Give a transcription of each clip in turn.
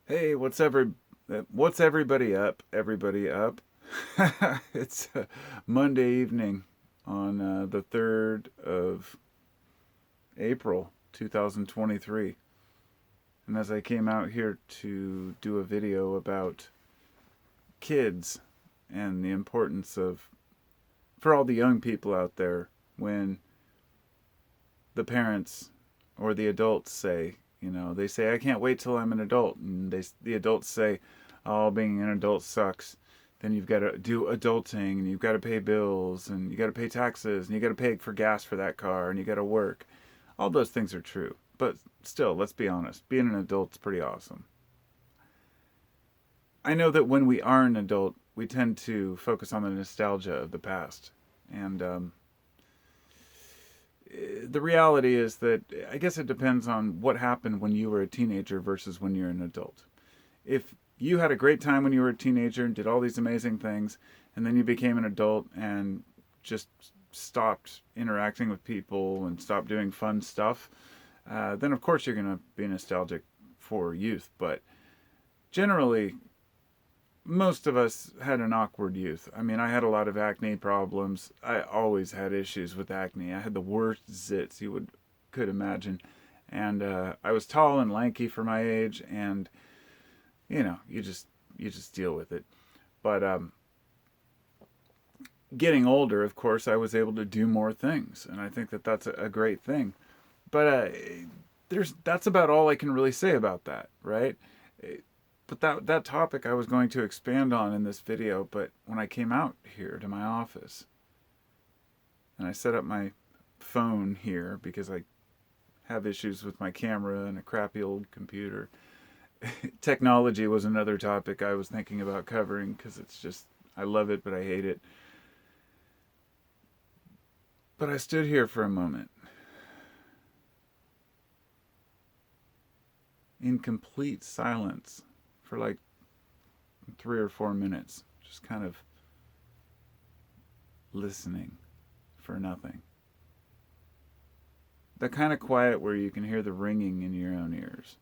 Hey, what's everybody up? Everybody up? It's Monday evening on the 3rd of April 2023. And as I came out here to do a video about kids and the importance of, for all the young people out there, when the parents or the adults say, they say, I can't wait till I'm an adult. And the adults say, oh, being an adult sucks. Then you've got to do adulting and you've got to pay bills and you got to pay taxes and you got to pay for gas for that car and you got to work. All those things are true. But still, let's be honest, being an adult is pretty awesome. I know that when we are an adult, we tend to focus on the nostalgia of the past. And the reality is that I guess it depends on what happened when you were a teenager versus when you're an adult. If you had a great time when you were a teenager and did all these amazing things, and then you became an adult and just stopped interacting with people and stopped doing fun stuff, then of course you're going to be nostalgic for youth. But generally, most of us had an awkward youth. I mean, I had a lot of acne problems. I always had issues with acne. I had the worst zits you could imagine, and I was tall and lanky for my age, and you just deal with it. But getting older, of course, I was able to do more things, and I think that that's a great thing. But that's about all I can really say about that, right? But that topic I was going to expand on in this video, but when I came out here to my office and I set up my phone here because I have issues with my camera and a crappy old computer. Technology was another topic I was thinking about covering because it's just, I love it, but I hate it. But I stood here for a moment in complete silence for like 3 or 4 minutes, just kind of listening for nothing. The kind of quiet where you can hear the ringing in your own ears.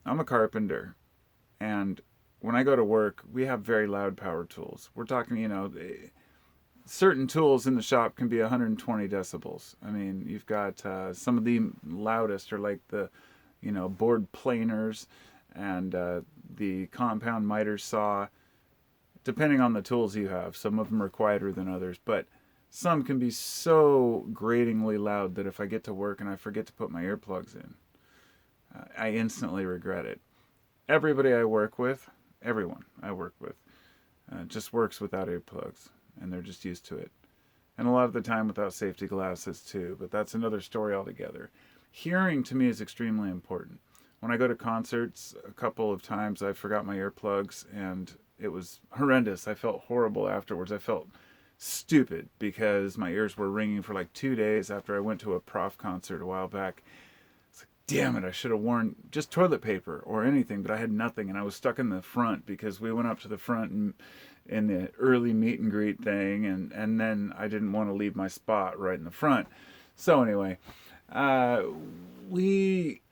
I'm a carpenter, and when I go to work, we have very loud power tools. We're talking, certain tools in the shop can be 120 decibels. I mean, you've got some of the loudest are like the, board planers and the compound miter saw, depending on the tools you have. Some of them are quieter than others, but some can be so gratingly loud that if I get to work and I forget to put my earplugs in, I instantly regret it. Everybody I work with, everyone I work with, just works without earplugs, and they're just used to it. And a lot of the time without safety glasses too, but that's another story altogether. Hearing to me is extremely important. When I go to concerts, a couple of times I forgot my earplugs and it was horrendous. I felt horrible afterwards. I felt stupid because my ears were ringing for like 2 days after I went to a prof concert a while back. It's like, damn it, I should have worn just toilet paper or anything, but I had nothing and I was stuck in the front because we went up to the front and in the early meet and greet thing, and then I didn't want to leave my spot right in the front. So anyway, uh, we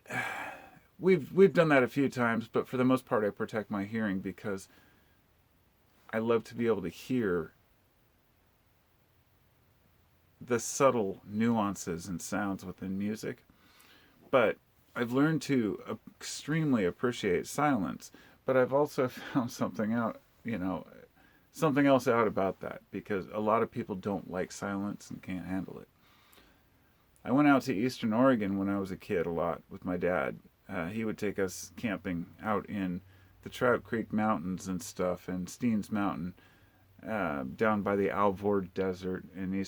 we've done that a few times, but for the most part, I protect my hearing because I love to be able to hear the subtle nuances and sounds within music. But I've learned to extremely appreciate silence. But I've also found something else out about that because a lot of people don't like silence and can't handle it. I went out to Eastern Oregon when I was a kid a lot with my dad. He would take us camping out in the Trout Creek Mountains and stuff, and Steens Mountain, down by the Alvord Desert in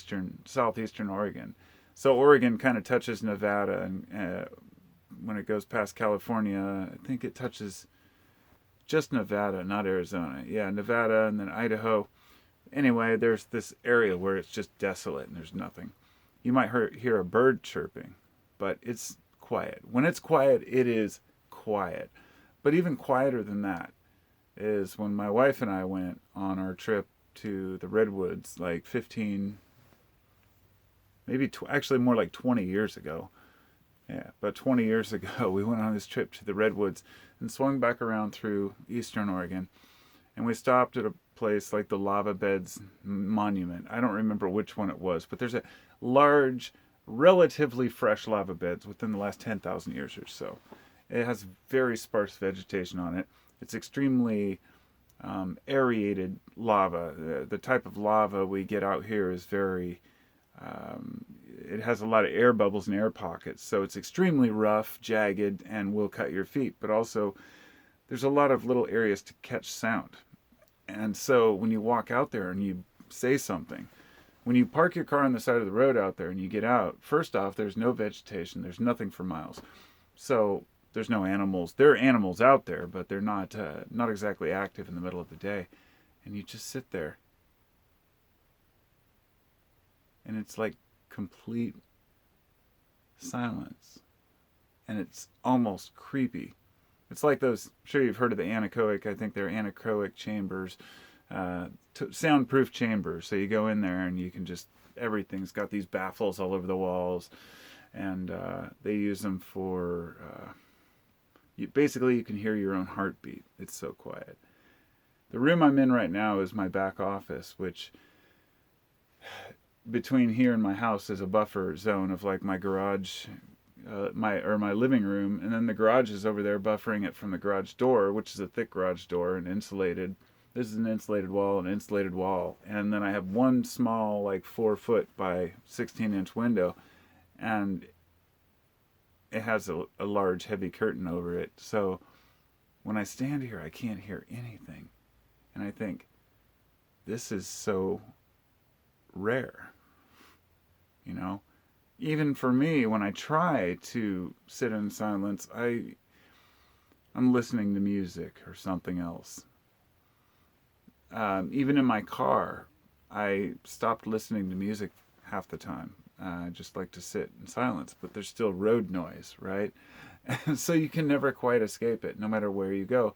southeastern Oregon. So Oregon kind of touches Nevada, and when it goes past California, I think it touches just Nevada, not Arizona. Yeah, Nevada and then Idaho. Anyway, there's this area where it's just desolate and there's nothing. You might hear a bird chirping, but it's quiet. When it's quiet, it is quiet. But even quieter than that is when my wife and I went on our trip to the Redwoods like 15, maybe actually more like 20 years ago. Yeah, about 20 years ago, we went on this trip to the Redwoods and swung back around through eastern Oregon. And we stopped at a place like the Lava Beds Monument. I don't remember which one it was, but there's a large, relatively fresh lava beds within the last 10,000 years or so. It has very sparse vegetation on it. It's extremely aerated lava. The type of lava we get out here is very it has a lot of air bubbles and air pockets, so it's extremely rough, jagged, and will cut your feet. But also, there's a lot of little areas to catch sound. And so when you walk out there and you say something, when you park your car on the side of the road out there and you get out, first off, there's no vegetation, there's nothing for miles. So there's no animals. There are animals out there, but they're not exactly active in the middle of the day. And you just sit there. And it's like complete silence. And it's almost creepy. It's like those, I'm sure you've heard of the anechoic, I think they're anechoic chambers, soundproof chambers. So you go in there and you can just, everything's got these baffles all over the walls. And they use them for, basically you can hear your own heartbeat. It's so quiet. The room I'm in right now is my back office, which between here and my house is a buffer zone of like my garage, my living room, and then the garage is over there buffering it from the garage door, which is a thick garage door and insulated. This is an insulated wall, and then I have one small like 4-foot by 16-inch window, and it has a large heavy curtain over it. So when I stand here, I can't hear anything, and I think this is so rare, you know. Even for me, when I try to sit in silence, I'm listening to music or something else. Even in my car, I stopped listening to music half the time. I just like to sit in silence, but there's still road noise, right? So you can never quite escape it, no matter where you go.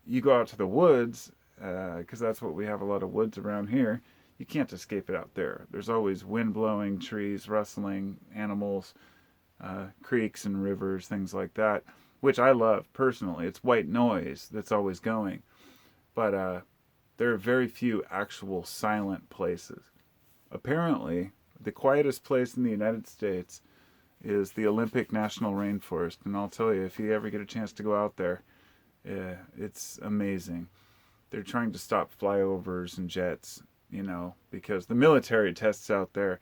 You go out to the woods, because that's what we have, a lot of woods around here. You can't escape it out there. There's always wind blowing, trees rustling, animals, creeks and rivers, things like that, which I love personally. It's white noise that's always going. But there are very few actual silent places. Apparently, the quietest place in the United States is the Olympic National Rainforest. And I'll tell you, if you ever get a chance to go out there, it's amazing. They're trying to stop flyovers and jets, you know, because the military tests out there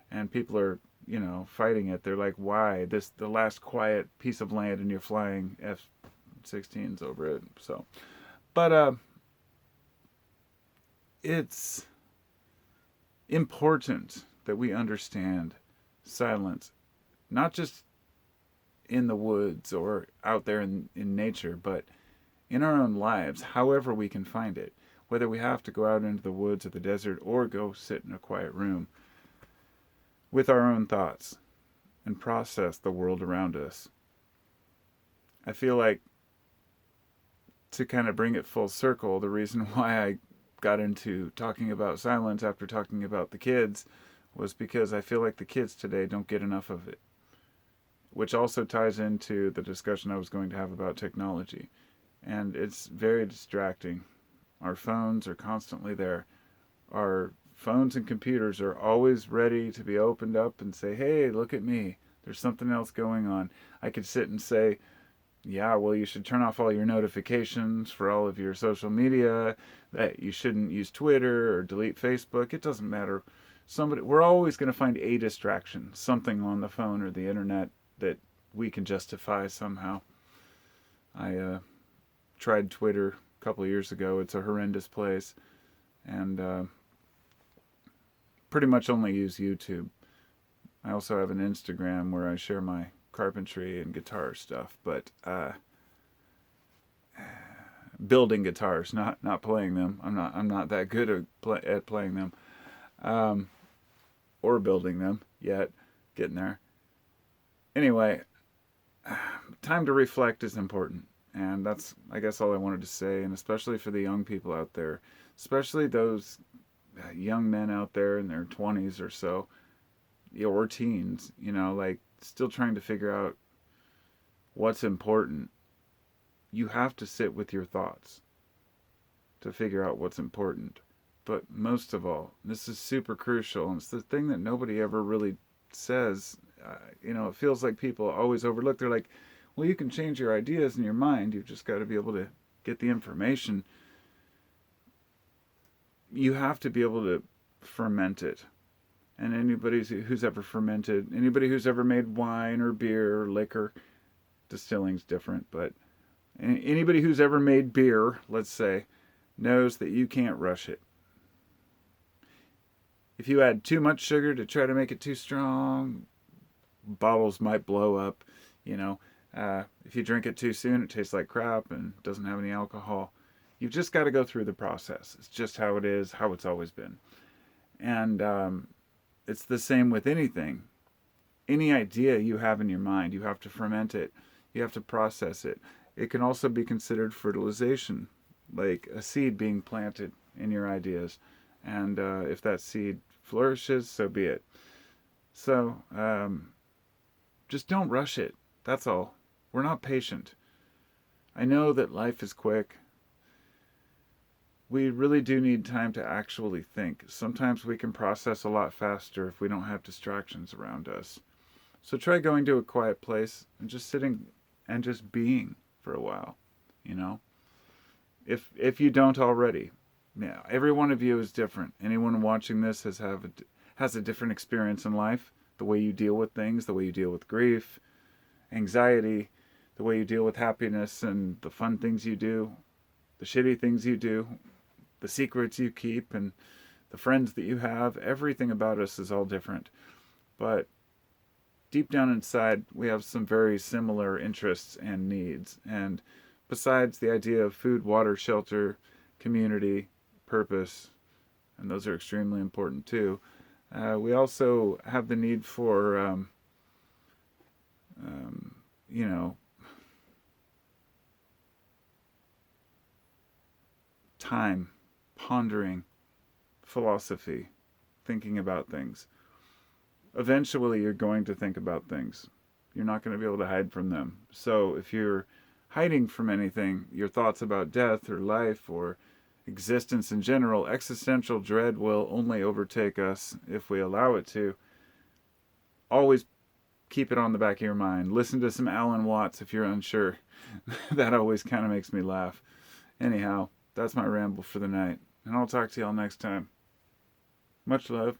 and people are, you know, fighting it. They're like, why? The last quiet piece of land and you're flying F-16s over it. So, but it's important that we understand silence, not just in the woods or out there in nature, but in our own lives, however we can find it. Whether we have to go out into the woods or the desert or go sit in a quiet room with our own thoughts and process the world around us. I feel like, to kind of bring it full circle, the reason why I got into talking about silence after talking about the kids was because I feel like the kids today don't get enough of it. Which also ties into the discussion I was going to have about technology. And it's very distracting. Our phones are constantly there. Our phones and computers are always ready to be opened up and say, hey, look at me. There's something else going on. I could sit and say, yeah, well, you should turn off all your notifications for all of your social media, that you shouldn't use Twitter or delete Facebook. It doesn't matter. We're always going to find a distraction, something on the phone or the internet that we can justify somehow. I tried Twitter a couple of years ago. It's a horrendous place. And pretty much only use YouTube. I also have an Instagram where I share my carpentry and guitar stuff, but building guitars, not playing them. I'm not that good at playing them, or building them yet. Getting there. Anyway, time to reflect is important, and that's, I guess, all I wanted to say. And especially for the young people out there, especially those young men out there in their 20s or so, or teens, you know, like still trying to figure out what's important, you have to sit with your thoughts to figure out what's important. But most of all, this is super crucial, and it's the thing that nobody ever really says. It feels like people always overlook. They're like, well, you can change your ideas in your mind. You've just got to be able to get the information. You have to be able to ferment it. And anybody who's ever fermented, anybody who's ever made wine or beer or liquor, distilling's different, but anybody who's ever made beer, let's say, knows that you can't rush it. If you add too much sugar to try to make it too strong, bottles might blow up. If you drink it too soon, it tastes like crap and doesn't have any alcohol. You've just got to go through the process. It's just how it is, how it's always been. And it's the same with anything. Any idea you have in your mind, you have to ferment it. You have to process it. It can also be considered fertilization, like a seed being planted in your ideas. And if that seed flourishes, so be it. So just don't rush it. That's all. We're not patient. I know that life is quick. We really do need time to actually think. Sometimes we can process a lot faster if we don't have distractions around us. So try going to a quiet place and just sitting and just being for a while, If you don't already. Yeah, every one of you is different. Anyone watching this has a different experience in life. The way you deal with things, the way you deal with grief, anxiety, the way you deal with happiness and the fun things you do, the shitty things you do, the secrets you keep, and the friends that you have. Everything about us is all different. But deep down inside, we have some very similar interests and needs. And besides the idea of food, water, shelter, community, purpose, and those are extremely important too, we also have the need for, time, pondering, philosophy, thinking about things. Eventually, you're going to think about things. You're not going to be able to hide from them. So if you're hiding from anything, your thoughts about death or life or existence in general, existential dread will only overtake us if we allow it to. Always keep it on the back of your mind. Listen to some Alan Watts if you're unsure. That always kind of makes me laugh. Anyhow, that's my ramble for the night, and I'll talk to y'all next time. Much love.